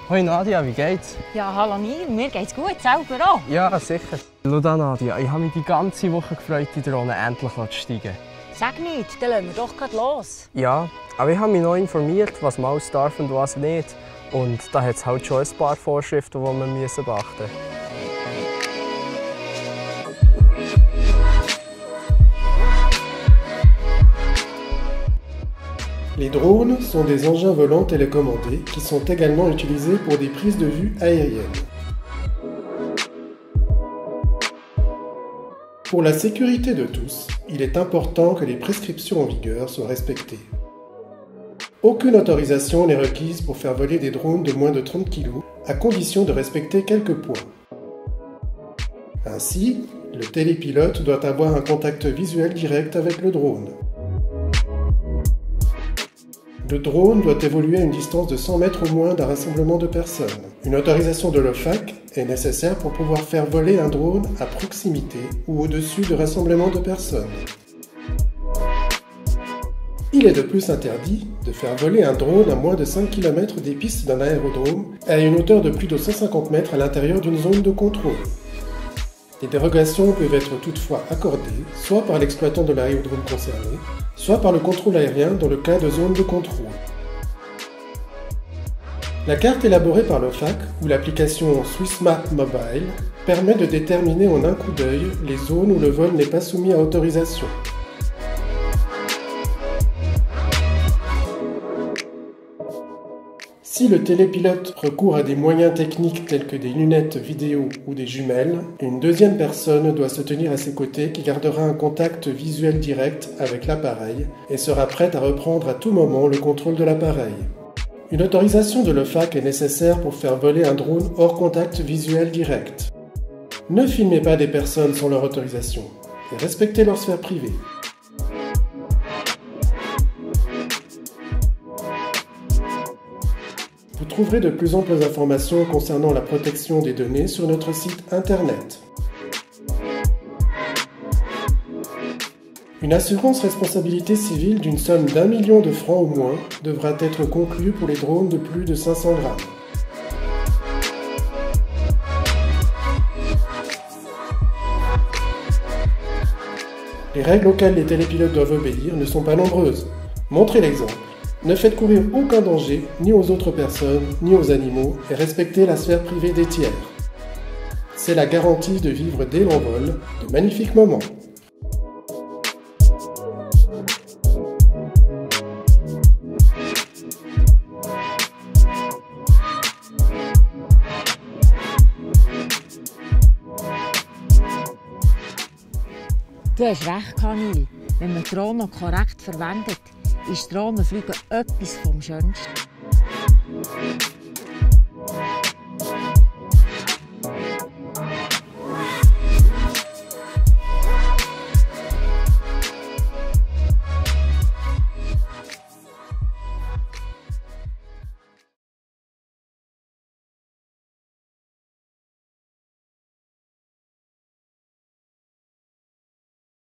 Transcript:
Hoi Nadia, wie geht's? Ja, hallo Neil, mir geht's gut, selber auch. Ja, sicher. Schau da, Nadia, ich habe mich die ganze Woche gefreut, die Drohne endlich zu steigen. Sag nicht, dann lassen wir doch gleich los. Ja, aber ich habe mich noch informiert, was man alles darf und was nicht. Und da hat es halt schon ein paar Vorschriften, die wir beachten müssen. Les drones sont des engins volants télécommandés qui sont également utilisés pour des prises de vue aériennes. Pour la sécurité de tous, il est important que les prescriptions en vigueur soient respectées. Aucune autorisation n'est requise pour faire voler des drones de moins de 30 kg, à condition de respecter quelques points. Ainsi, le télépilote doit avoir un contact visuel direct avec le drone. Le drone doit évoluer à une distance de 100 mètres au moins d'un rassemblement de personnes. Une autorisation de l'OFAC est nécessaire pour pouvoir faire voler un drone à proximité ou au-dessus de rassemblements de personnes. Il est de plus interdit de faire voler un drone à moins de 5 km des pistes d'un aérodrome et à une hauteur de plus de 150 mètres à l'intérieur d'une zone de contrôle. Les dérogations peuvent être toutefois accordées, soit par l'exploitant de l'aérodrome concerné, soit par le contrôle aérien dans le cas de zones de contrôle. La carte élaborée par l'OFAC ou l'application SwissMap Mobile permet de déterminer en un coup d'œil les zones où le vol n'est pas soumis à autorisation. Si le télépilote recourt à des moyens techniques tels que des lunettes vidéo ou des jumelles, une deuxième personne doit se tenir à ses côtés qui gardera un contact visuel direct avec l'appareil et sera prête à reprendre à tout moment le contrôle de l'appareil. Une autorisation de l'OFAC est nécessaire pour faire voler un drone hors contact visuel direct. Ne filmez pas des personnes sans leur autorisation et respectez leur sphère privée. Vous trouverez de plus amples informations concernant la protection des données sur notre site internet. Une assurance responsabilité civile d'une somme d'1 million de francs au moins devra être conclue pour les drones de plus de 500 grammes. Les règles auxquelles les télépilotes doivent obéir ne sont pas nombreuses. Montrez l'exemple. Ne faites courir aucun danger, ni aux autres personnes, ni aux animaux, et respectez la sphère privée des tiers. C'est la garantie de vivre dès l'envol de magnifiques moments. Du hast recht, Neil. Wenn man Drohnen korrekt verwendet, ist Drohnenfliegen etwas vom Schönsten.